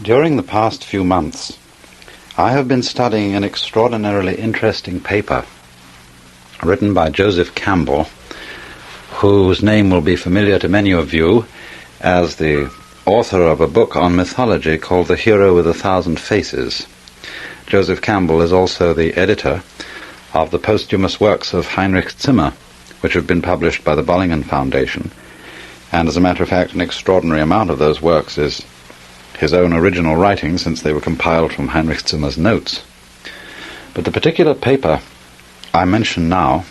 During the past few months, I have been studying an extraordinarily interesting paper written by Joseph Campbell, whose name will be familiar to many of you as the author of a book on mythology called The Hero with a Thousand Faces. Joseph Campbell is also the editor of the posthumous works of Heinrich Zimmer, which have been published by the Bollingen Foundation, and as a matter of fact an extraordinary amount of those works is his own original writing, since they were compiled from Heinrich Zimmer's notes. But the particular paper I mention now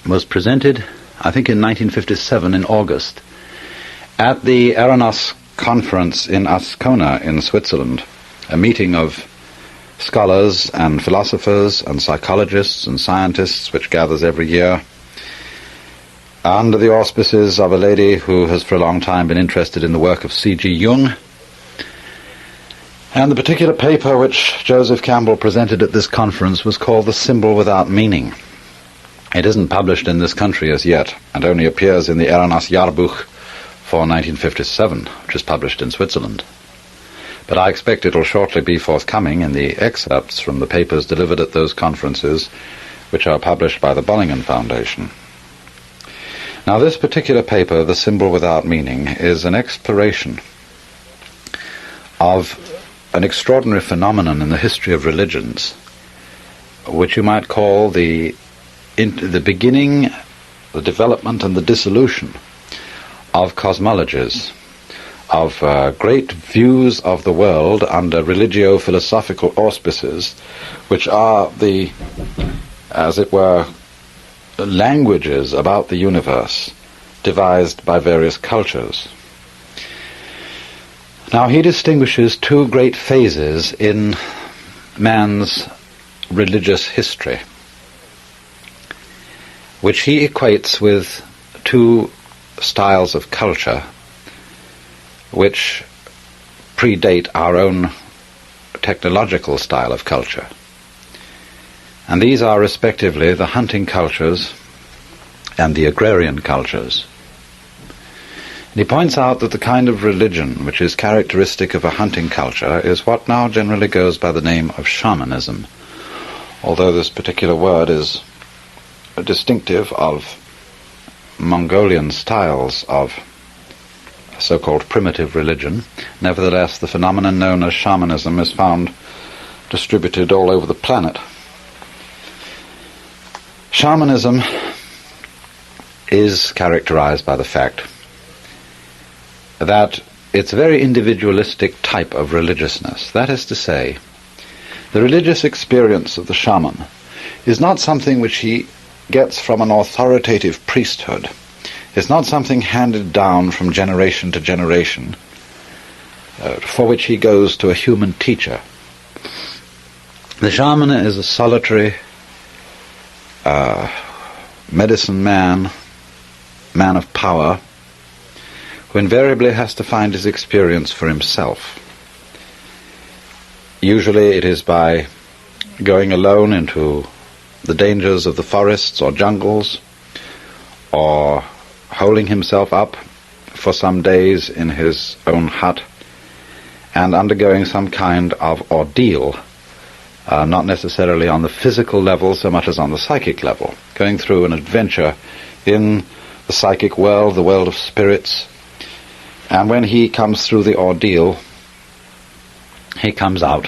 was presented, I think in 1957 in August, at the Eranos conference in Ascona in Switzerland, a meeting of scholars and philosophers and psychologists and scientists which gathers every year under the auspices of a lady who has for a long time been interested in the work of C.G. Jung. And the particular paper which Joseph Campbell presented at this conference was called The Symbol Without Meaning. It isn't published in this country as yet, and only appears in the Eranos Jahrbuch for 1957, which is published in Switzerland. But I expect it will shortly be forthcoming in the excerpts from the papers delivered at those conferences, which are published by the Bollingen Foundation. Now, this particular paper, The Symbol Without Meaning, is an exploration of an extraordinary phenomenon in the history of religions, which you might call the beginning, the development and the dissolution of cosmologies, of great views of the world under religio-philosophical auspices, which are the, as it were, languages about the universe devised by various cultures. Now, he distinguishes two great phases in man's religious history, which he equates with two styles of culture which predate our own technological style of culture. And these are respectively the hunting cultures and the agrarian cultures. And he points out that the kind of religion which is characteristic of a hunting culture is what now generally goes by the name of shamanism, although this particular word is distinctive of Mongolian styles of so-called primitive religion. Nevertheless, the phenomenon known as shamanism is found distributed all over the planet. Shamanism is characterized by the fact that it's a very individualistic type of religiousness. That is to say, the religious experience of the shaman is not something which he gets from an authoritative priesthood. It's not something handed down from generation to generation, for which he goes to a human teacher. The shaman is a solitary medicine man of power, who invariably has to find his experience for himself. Usually it is by going alone into the dangers of the forests or jungles, or holding himself up for some days in his own hut and undergoing some kind of ordeal, not necessarily on the physical level so much as on the psychic level, going through an adventure in the psychic world, the world of spirits. And when he comes through the ordeal, he comes out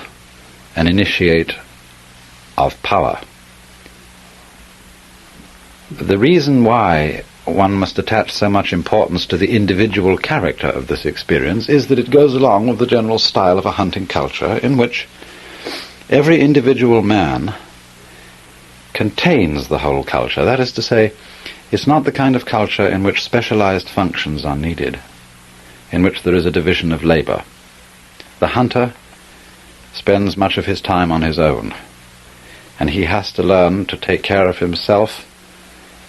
an initiate of power. The reason why one must attach so much importance to the individual character of this experience is that it goes along with the general style of a hunting culture in which every individual man contains the whole culture. That is to say, it's not the kind of culture in which specialized functions are needed, in which there is a division of labor. The hunter spends much of his time on his own, and he has to learn to take care of himself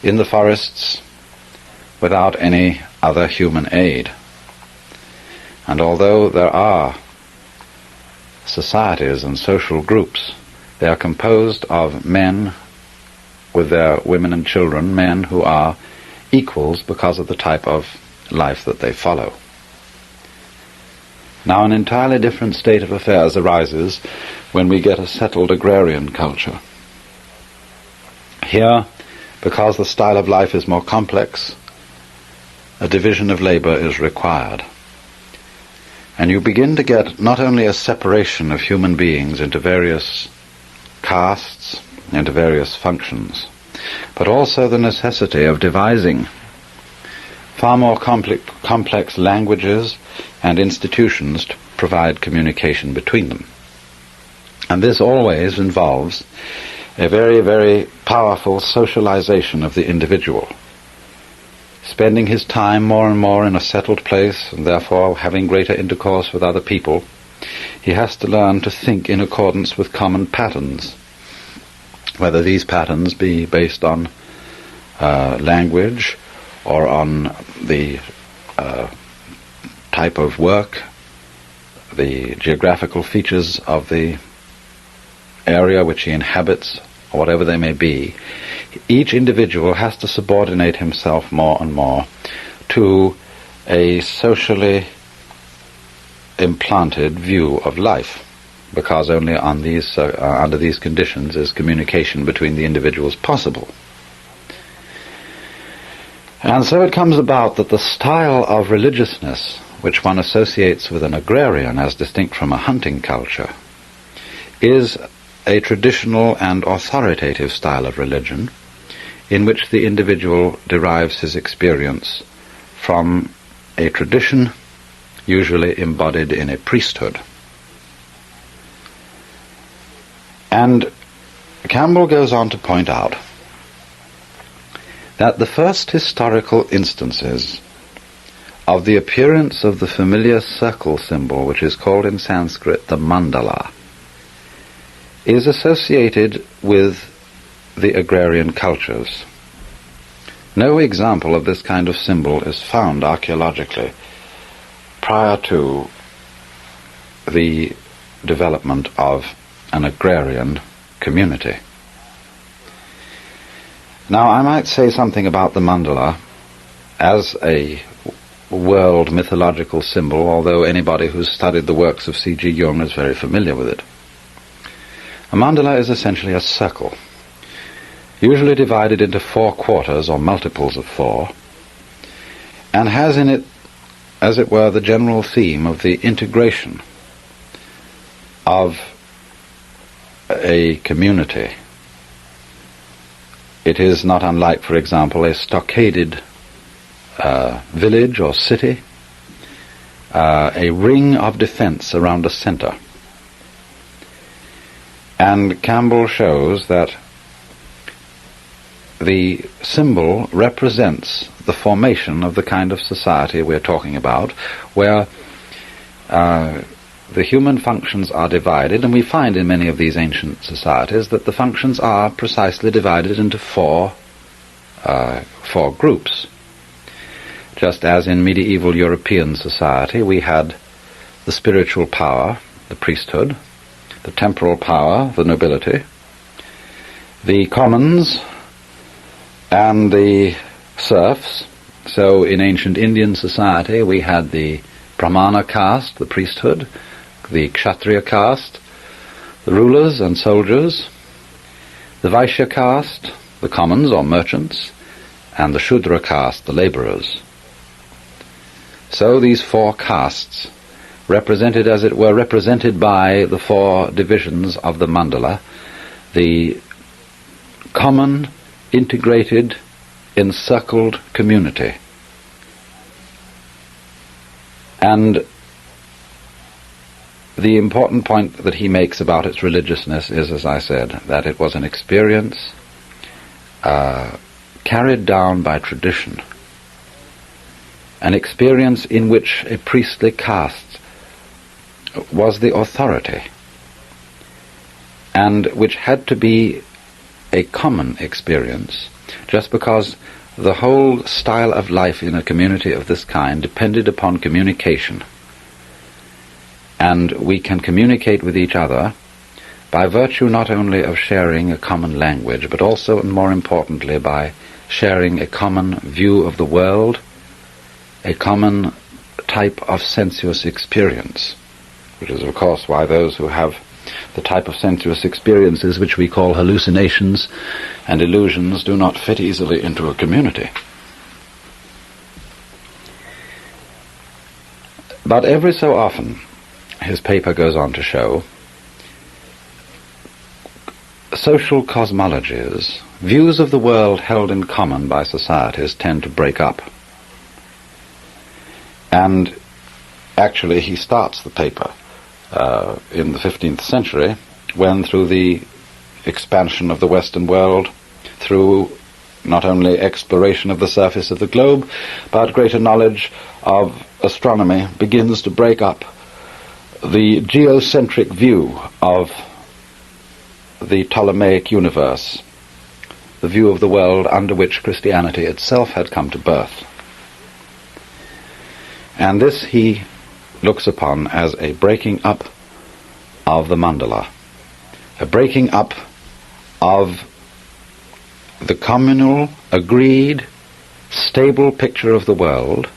in the forests without any other human aid. And although there are societies and social groups, they are composed of men with their women and children, men who are equals because of the type of life that they follow. Now, an entirely different state of affairs arises when we get a settled agrarian culture. Here, because the style of life is more complex, a division of labor is required. And you begin to get not only a separation of human beings into various castes, into various functions, but also the necessity of devising far more complex languages and institutions to provide communication between them. And this always involves a very, very powerful socialization of the individual, spending his time more and more in a settled place and therefore having greater intercourse with other people. He has to learn to think in accordance with common patterns, whether these patterns be based on language or on the type of work, the geographical features of the area which he inhabits, or whatever they may be. Each individual has to subordinate himself more and more to a socially implanted view of life, because only on these under these conditions is communication between the individuals possible. And so it comes about that the style of religiousness which one associates with an agrarian as distinct from a hunting culture is a traditional and authoritative style of religion in which the individual derives his experience from a tradition usually embodied in a priesthood. And Campbell goes on to point out that the first historical instances of the appearance of the familiar circle symbol, which is called in Sanskrit the mandala, is associated with the agrarian cultures. No example of this kind of symbol is found archaeologically prior to the development of an agrarian community. Now, I might say something about the mandala as a world mythological symbol, although anybody who's studied the works of C.G. Jung is very familiar with it. A mandala is essentially a circle, usually divided into 4 quarters or multiples of 4, and has in it, as it were, the general theme of the integration of a community. It is not unlike, for example, a stockaded village or city, a ring of defense around a center. And Campbell shows that the symbol represents the formation of the kind of society we're talking about, where the human functions are divided, and we find in many of these ancient societies that the functions are precisely divided into four groups. Just as in medieval European society we had the spiritual power, the priesthood, the temporal power, the nobility, the commons, and the serfs. So in ancient Indian society we had the Brahmana caste, the priesthood, the Kshatriya caste, the rulers and soldiers, the Vaishya caste, the commons or merchants, and the Shudra caste, the laborers. So these 4 castes, represented as it were, represented by the 4 divisions of the mandala, the common, integrated, encircled community. And the important point that he makes about its religiousness is, as I said, that it was an experience carried down by tradition, an experience in which a priestly caste was the authority, and which had to be a common experience, just because the whole style of life in a community of this kind depended upon communication. And we can communicate with each other by virtue not only of sharing a common language, but also, and more importantly, by sharing a common view of the world, a common type of sensuous experience, which is of course why those who have the type of sensuous experiences which we call hallucinations and illusions do not fit easily into a community. But every so often, his paper goes on to show, social cosmologies, views of the world held in common by societies, tend to break up. And actually he starts the paper in the 15th century, when through the expansion of the Western world, through not only exploration of the surface of the globe, but greater knowledge of astronomy, begins to break up the geocentric view of the Ptolemaic universe, the view of the world under which Christianity itself had come to birth. And this he looks upon as a breaking up of the mandala, a breaking up of the communal, agreed, stable picture of the world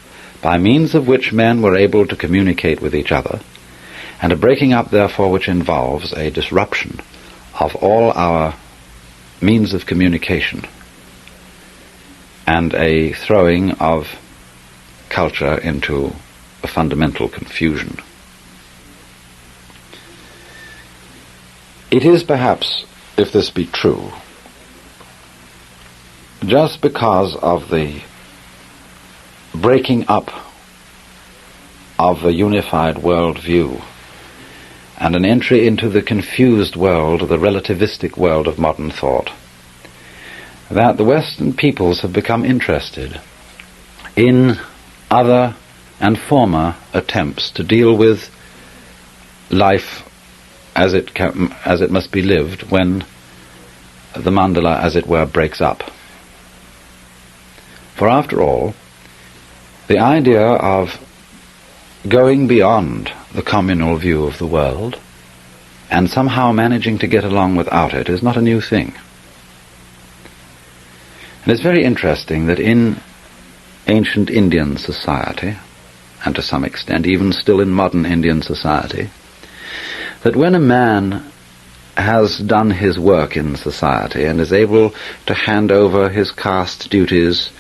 by means of which men were able to communicate with each other, and a breaking up, therefore, which involves a disruption of all our means of communication and a throwing of culture into a fundamental confusion. It is perhaps, if this be true, just because of the breaking up of a unified world view and an entry into the confused world, the relativistic world of modern thought, that the Western peoples have become interested in other and former attempts to deal with life as it must be lived when the mandala, as it were, breaks up. For after all, the idea of going beyond the communal view of the world and somehow managing to get along without it is not a new thing. And it's very interesting that in ancient Indian society, and to some extent even still in modern Indian society, that when a man has done his work in society and is able to hand over his caste duties,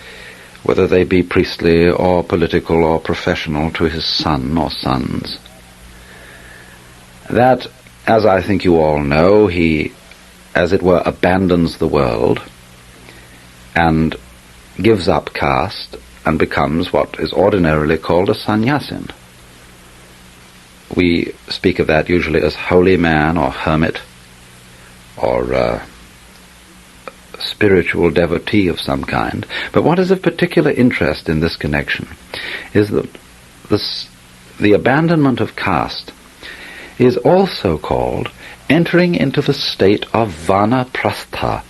whether they be priestly or political or professional, to his son or sons, that, as I think you all know, he, as it were, abandons the world and gives up caste and becomes what is ordinarily called a sannyasin. We speak of that usually as holy man or hermit or spiritual devotee of some kind. But what is of particular interest in this connection is that the abandonment of caste is also called entering into the state of vanaprastha.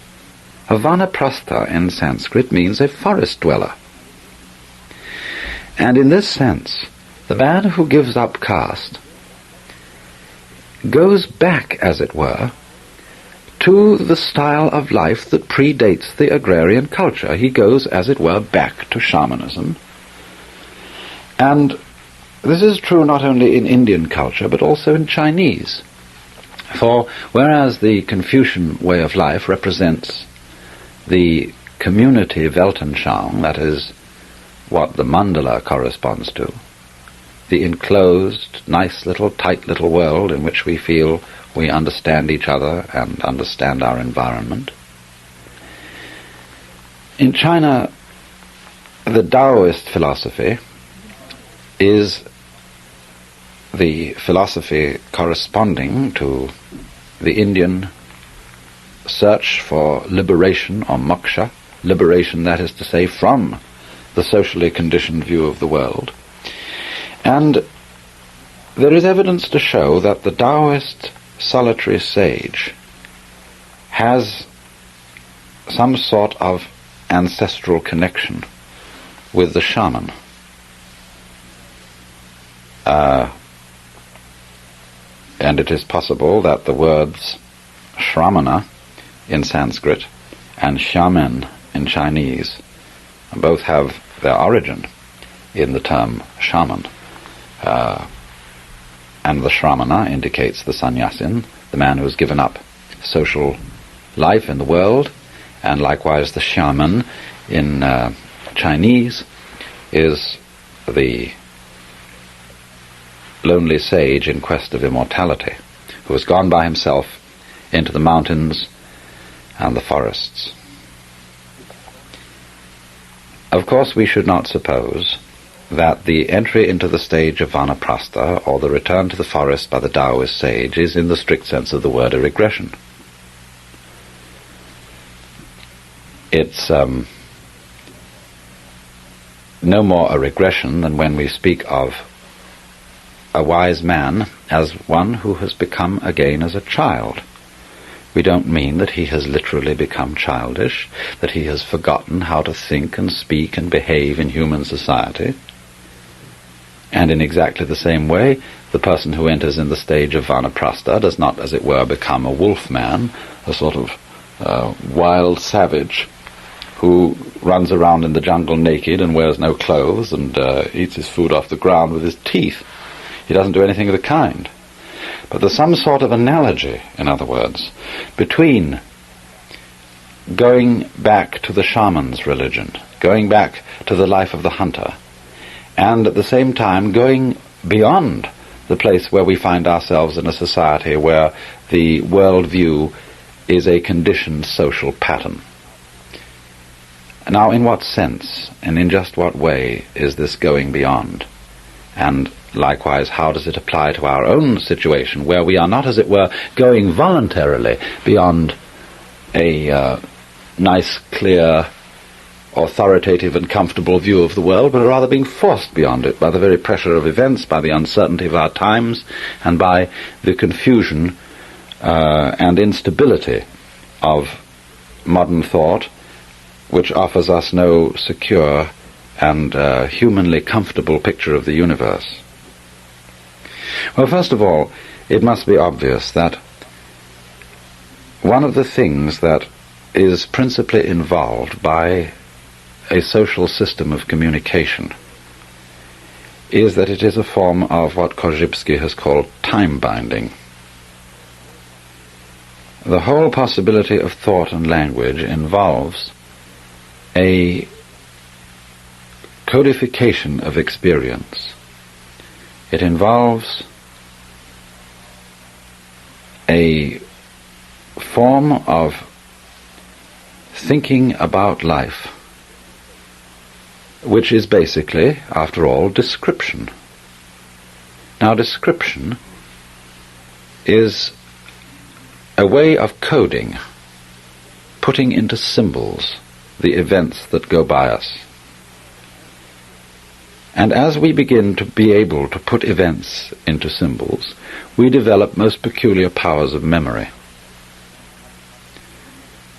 A vanaprastha in Sanskrit means a forest dweller. And in this sense, the man who gives up caste goes back, as it were, to the style of life that predates the agrarian culture. He goes, as it were, back to shamanism. And this is true not only in Indian culture, but also in Chinese. For whereas the Confucian way of life represents the community Weltanschauung, that is, what the mandala corresponds to, the enclosed, nice little, tight little world in which we feel we understand each other and understand our environment. In China, the Taoist philosophy is the philosophy corresponding to the Indian search for liberation or moksha, liberation, that is to say, from the socially conditioned view of the world. And there is evidence to show that the Taoist solitary sage has some sort of ancestral connection with the shaman. And it is possible that the words shramana in Sanskrit and shaman in Chinese both have their origin in the term shaman. and the Shramana indicates the sannyasin, the man who has given up social life in the world, and likewise the shaman in Chinese is the lonely sage in quest of immortality, who has gone by himself into the mountains and the forests. Of course, we should not suppose that the entry into the stage of vanaprastha, or the return to the forest by the Taoist sage, is in the strict sense of the word a regression. It's no more a regression than when we speak of a wise man as one who has become again as a child. We don't mean that he has literally become childish, that he has forgotten how to think and speak and behave in human society. And in exactly the same way, the person who enters in the stage of vanaprastha does not, as it were, become a wolf man, a sort of wild savage who runs around in the jungle naked and wears no clothes and eats his food off the ground with his teeth. He doesn't do anything of the kind. But there's some sort of analogy, in other words, between going back to the shaman's religion, going back to the life of the hunter, and at the same time going beyond the place where we find ourselves in a society where the worldview is a conditioned social pattern. Now, in what sense and in just what way is this going beyond? And likewise, how does it apply to our own situation, where we are not, as it were, going voluntarily beyond a nice, clear, authoritative and comfortable view of the world, but are rather being forced beyond it by the very pressure of events, by the uncertainty of our times, and by the confusion and instability of modern thought, which offers us no secure and humanly comfortable picture of the universe. Well, first of all, it must be obvious that one of the things that is principally involved by a social system of communication is that it is a form of what Korzybski has called time-binding. The whole possibility of thought and language involves a codification of experience. It involves a form of thinking about life, which is basically, after all, description. Now, description is a way of coding, putting into symbols the events that go by us. And as we begin to be able to put events into symbols, we develop most peculiar powers of memory.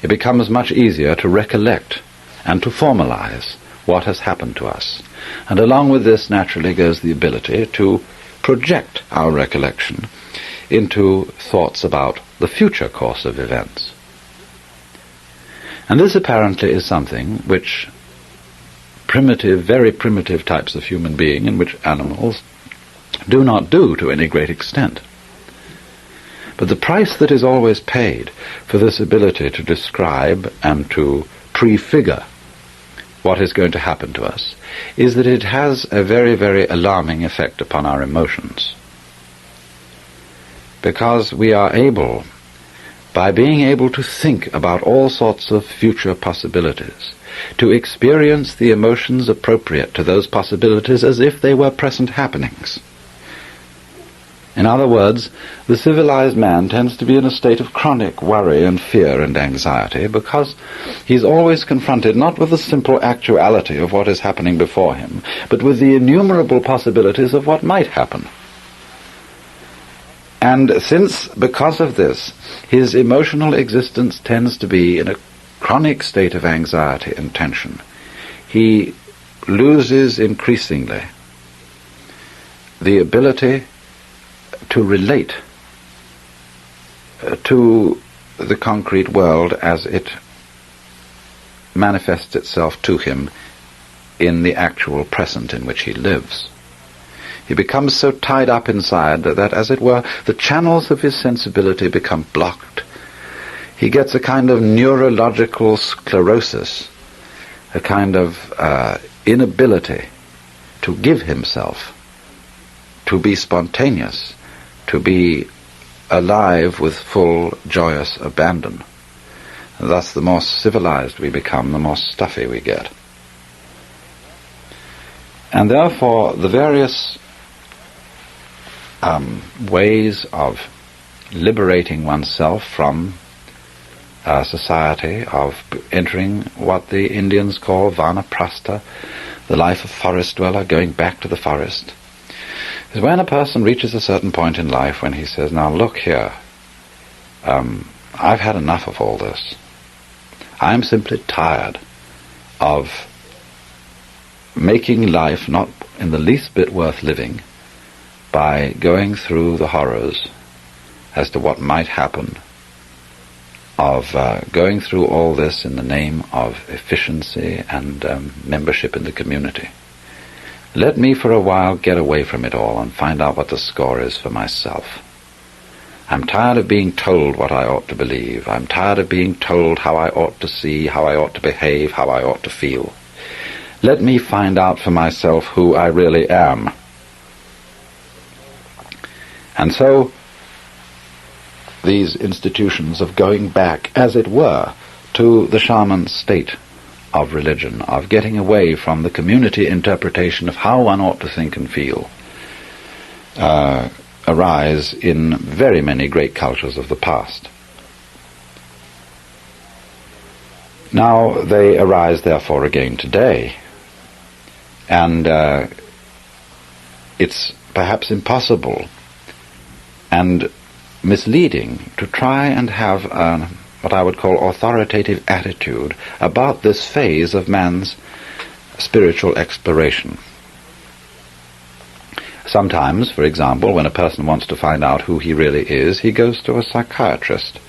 It becomes much easier to recollect and to formalize what has happened to us. And along with this naturally goes the ability to project our recollection into thoughts about the future course of events. And this apparently is something which primitive, very primitive types of human being, in which animals do not do to any great extent. But the price that is always paid for this ability to describe and to prefigure what is going to happen to us is that it has a very, very alarming effect upon our emotions. Because we are able, by being able to think about all sorts of future possibilities, to experience the emotions appropriate to those possibilities as if they were present happenings. In other words, the civilized man tends to be in a state of chronic worry and fear and anxiety because he's always confronted not with the simple actuality of what is happening before him, but with the innumerable possibilities of what might happen. And since, because of this, his emotional existence tends to be in a chronic state of anxiety and tension, he loses increasingly the ability to relate to the concrete world as it manifests itself to him in the actual present in which he lives. He becomes so tied up inside that, as it were, the channels of his sensibility become blocked. He gets a kind of neurological sclerosis, a kind of inability to give himself, to be spontaneous, to be alive with full, joyous abandon. And thus, the more civilized we become, the more stuffy we get. And therefore, the various ways of liberating oneself from society, of entering what the Indians call vanaprastha, the life of forest dweller, going back to the forest, is when a person reaches a certain point in life when he says, now look here, I've had enough of all this. I'm simply tired of making life not in the least bit worth living by going through the horrors as to what might happen, of going through all this in the name of efficiency and membership in the community. Let me for a while get away from it all and find out what the score is for myself. I'm tired of being told what I ought to believe. I'm tired of being told how I ought to see, how I ought to behave, how I ought to feel. Let me find out for myself who I really am. And so, these institutions of going back, as it were, to the shaman state of religion, of getting away from the community interpretation of how one ought to think and feel, arise in very many great cultures of the past. Now they arise therefore again today, and it's perhaps impossible and misleading to try and have what I would call authoritative attitude about this phase of man's spiritual exploration. Sometimes, for example, when a person wants to find out who he really is, he goes to a psychiatrist.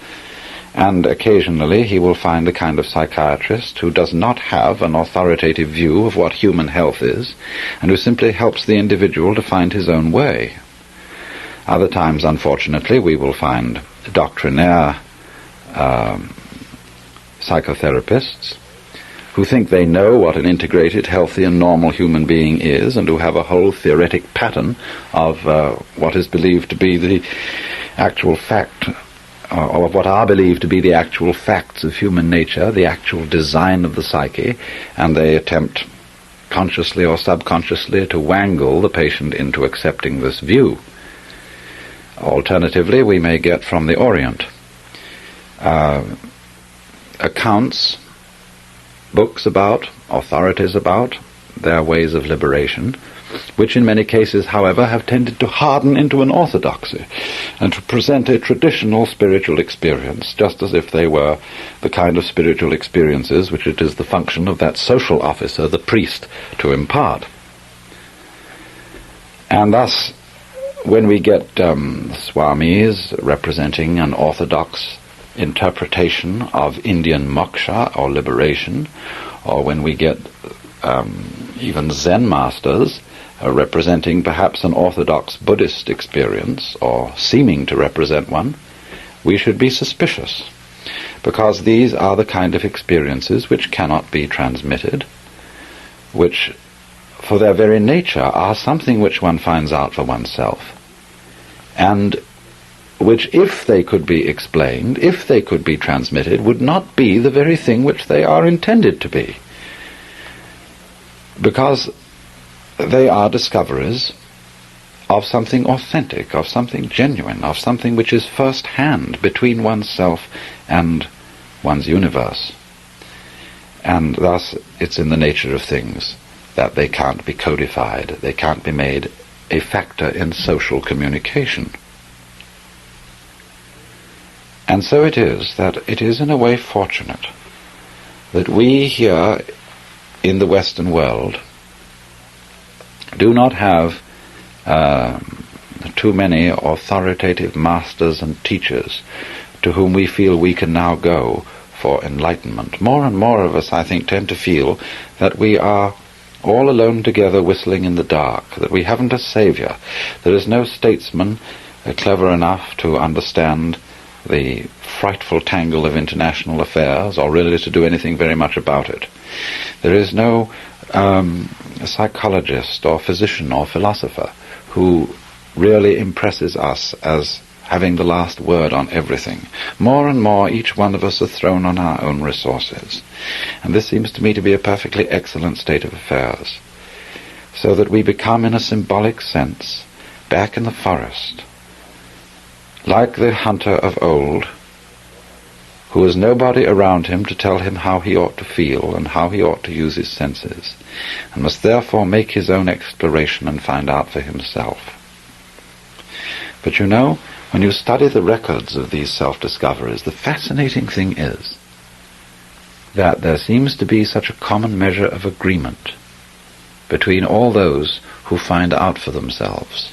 And occasionally he will find a kind of psychiatrist who does not have an authoritative view of what human health is, and who simply helps the individual to find his own way. Other times, unfortunately, we will find doctrinaire psychotherapists who think they know what an integrated, healthy and normal human being is, and who have a whole theoretic pattern of what is believed to be the actual fact, or of what are believed to be the actual facts of human nature, the actual design of the psyche, and they attempt consciously or subconsciously to wangle the patient into accepting this view. Alternatively, we may get from the Orient accounts, books about, authorities about their ways of liberation, which in many cases, however, have tended to harden into an orthodoxy and to present a traditional spiritual experience, just as if they were the kind of spiritual experiences which it is the function of that social officer, the priest, to impart. And thus, when we get swamis representing an orthodox interpretation of Indian moksha or liberation, or when we get even Zen masters representing perhaps an orthodox Buddhist experience, or seeming to represent one, we should be suspicious, because these are the kind of experiences which cannot be transmitted, which for their very nature are something which one finds out for oneself, and which, if they could be explained, if they could be transmitted, would not be the very thing which they are intended to be, because they are discoveries of something authentic, of something genuine, of something which is first-hand between oneself and one's universe. And thus it's in the nature of things that they can't be codified, they can't be made a factor in social communication. And so it is that it is in a way fortunate that we here in the Western world do not have too many authoritative masters and teachers to whom we feel we can now go for enlightenment. More and more of us, I think, tend to feel that we are all alone together whistling in the dark, that we haven't a saviour. There is no statesman clever enough to understand the frightful tangle of international affairs, or really to do anything very much about it. There is no psychologist or physician or philosopher who really impresses us as having the last word on everything. More and more, each one of us are thrown on our own resources. And this seems to me to be a perfectly excellent state of affairs. So that we become, in a symbolic sense, back in the forest, like the hunter of old, who has nobody around him to tell him how he ought to feel and how he ought to use his senses, and must therefore make his own exploration and find out for himself. But you know, when you study the records of these self-discoveries, the fascinating thing is that there seems to be such a common measure of agreement between all those who find out for themselves.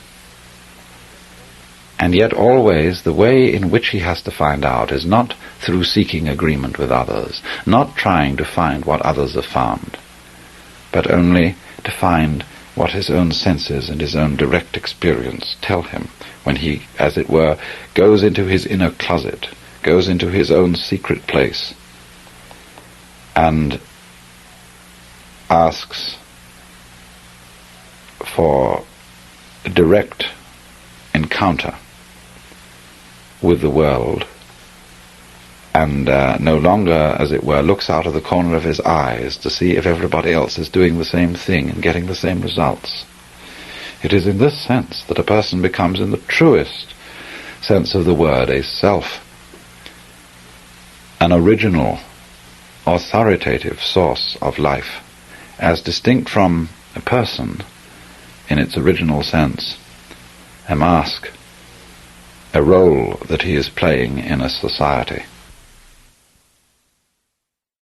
And yet always the way in which he has to find out is not through seeking agreement with others, not trying to find what others have found, but only to find what his own senses and his own direct experience tell him when he, as it were, goes into his inner closet, goes into his own secret place, and asks for direct encounter with the world, and no longer, as it were, looks out of the corner of his eyes to see if everybody else is doing the same thing and getting the same results. It is in this sense that a person becomes, in the truest sense of the word, a self, an original, authoritative source of life, as distinct from a person in its original sense, a mask, a role that he is playing in a society.